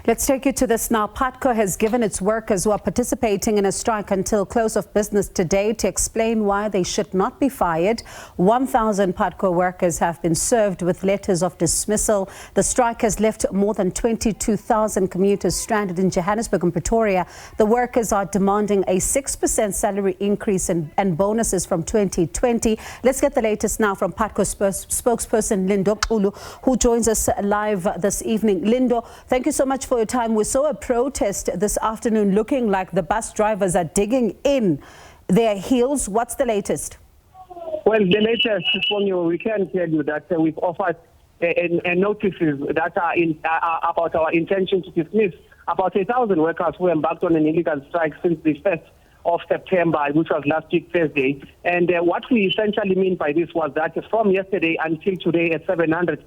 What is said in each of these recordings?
Let's take you to this now. Putco has given its workers who are participating in a strike until close of business today to explain why they should not be fired. 1,000 Putco workers have been served with letters of dismissal. The strike has left more than 22,000 commuters stranded in Johannesburg and Pretoria. The workers are demanding a 6% salary increase and bonuses from 2020. Let's get the latest now from Putco spokesperson Lindo Xulu, who joins us live this evening. Lindo, thank you so much for your time. We saw a protest this afternoon looking like the bus drivers are digging in their heels. What's the latest? Well, the latest from you, we can tell you that we've offered notices that are about our intention to dismiss about 1,000 workers who embarked on an illegal strike since the 1st of September, which was last week Thursday. And what we essentially mean by this was that from yesterday until today at 1700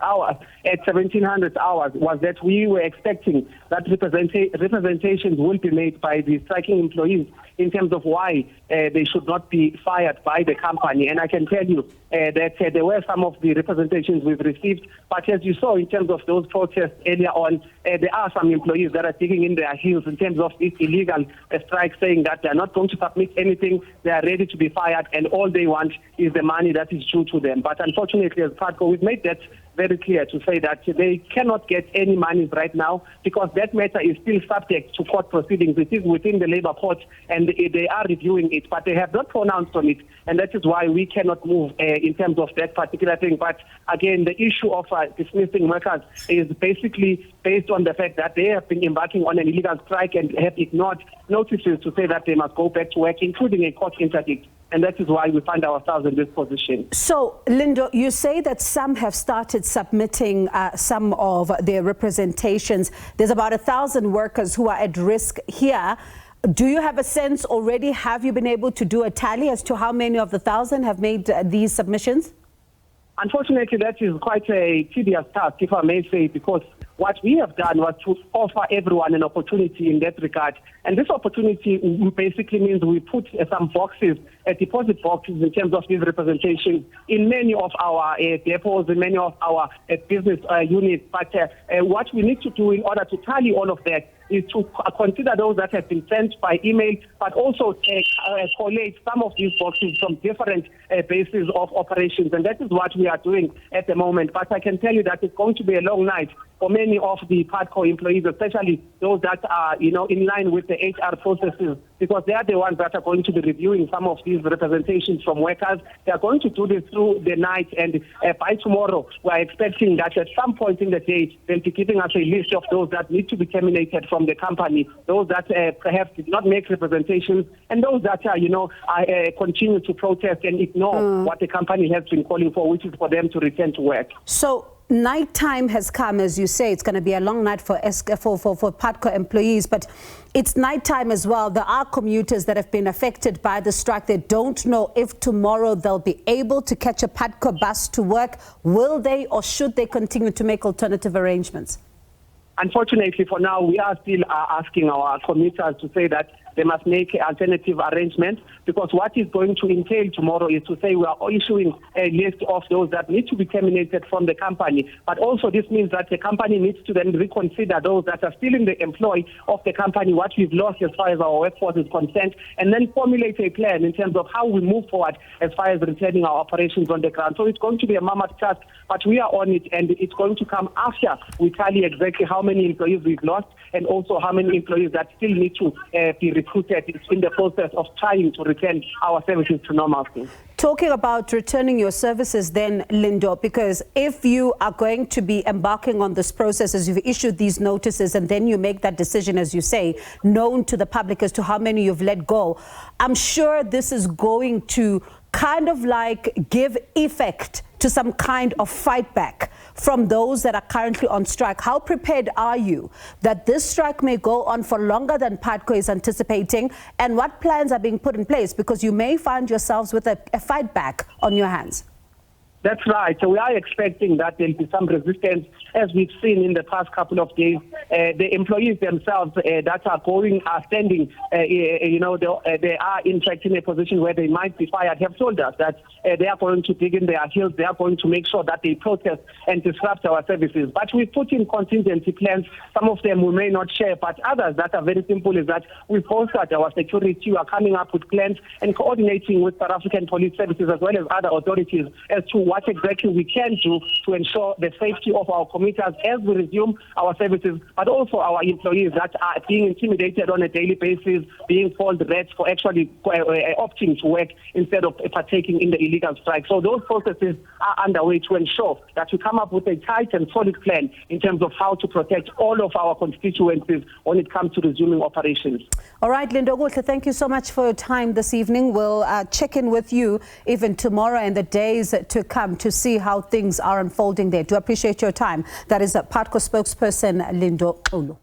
hours, was that we were expecting that representations will be made by the striking employees in terms of why they should not be fired by the company. And I can tell you that there were some of the representations we've received, but as you saw in terms of those protests earlier on, there are some employees that are digging in their heels in terms of this illegal strike, saying that they're not going to submit anything, they are ready to be fired, and all they want is the money that is due to them. But unfortunately, as Putco, we've made that very clear to say that they cannot get any money right now because that matter is still subject to court proceedings. It is within the labor court and they are reviewing it, but they have not pronounced on it, and that is why we cannot move in terms of that particular thing. But again, the issue of dismissing workers is basically based on the fact that they have been embarking on an illegal strike and have ignored notices to say that they must go back to work, including a court interdict. And that is why we find ourselves in this position. So, Lindo, you say that some have started submitting some of their representations. There's about 1,000 workers who are at risk here. Do you have a sense already? Have you been able to do a tally as to how many of the 1,000 have made these submissions? Unfortunately, that is quite a tedious task, if I may say, because what we have done was to offer everyone an opportunity in that regard. And this opportunity basically means we put some boxes, deposit boxes in terms of these representations in many of our depots, in many of our business units. But what we need to do in order to tally all of that is to consider those that have been sent by email, but also collate some of these boxes from different bases of operations. And that is what we are doing at the moment. But I can tell you that it's going to be a long night for many of the Putco employees, especially those that are, in line with the HR processes, because they are the ones that are going to be reviewing some of these representations from workers. They are going to do this through the night, and by tomorrow, we are expecting that at some point in the day, they'll be giving us a list of those that need to be terminated from the company, those that perhaps did not make representations, and those that continue to protest and ignore what the company has been calling for, which is for them to return to work. So nighttime has come, as you say. It's going to be a long night for Putco employees, but it's nighttime as well. There are commuters that have been affected by the strike. They don't know if tomorrow they'll be able to catch a Putco bus to work. Will they, or should they continue to make alternative arrangements? Unfortunately, for now, we are still asking our commuters to say that they must make alternative arrangements, because what is going to entail tomorrow is to say we are issuing a list of those that need to be terminated from the company. But also this means that the company needs to then reconsider those that are still in the employ of the company, what we've lost as far as our workforce is concerned, and then formulate a plan in terms of how we move forward as far as returning our operations on the ground. So it's going to be a mammoth task, but we are on it, and it's going to come after we tally exactly how many employees we've lost and also how many employees that still need to be recruited in the process of trying to return our services to normalcy. Talking about returning your services then, Lindo, because if you are going to be embarking on this process, as you've issued these notices and then you make that decision, as you say, known to the public as to how many you've let go, I'm sure this is going to kind of like give effect to some kind of fight back from those that are currently on strike. How prepared are you that this strike may go on for longer than Putco is anticipating, and what plans are being put in place? Because you may find yourselves with a fight back on your hands. That's right. So we are expecting that there'll be some resistance, as we've seen in the past couple of days. The employees themselves that are standing, they are in fact in a position where they might be fired, have told us that they are going to dig in their heels. They are going to make sure that they protest and disrupt our services. But we put in contingency plans. Some of them we may not share, but others that are very simple is that we've bolstered our security. We are coming up with plans and coordinating with South African police services as well as other authorities as to what exactly we can do to ensure the safety of our commuters as we resume our services, but also our employees that are being intimidated on a daily basis, being called rats for actually opting to work instead of partaking in the illegal strike. So those processes are underway to ensure that we come up with a tight and solid plan in terms of how to protect all of our constituencies when it comes to resuming operations. All right, Lindo Xulu, thank you so much for your time this evening. We'll check in with you even tomorrow and the days to come to see how things are unfolding there. Do appreciate your time. That is Putco spokesperson Lindo Xulu.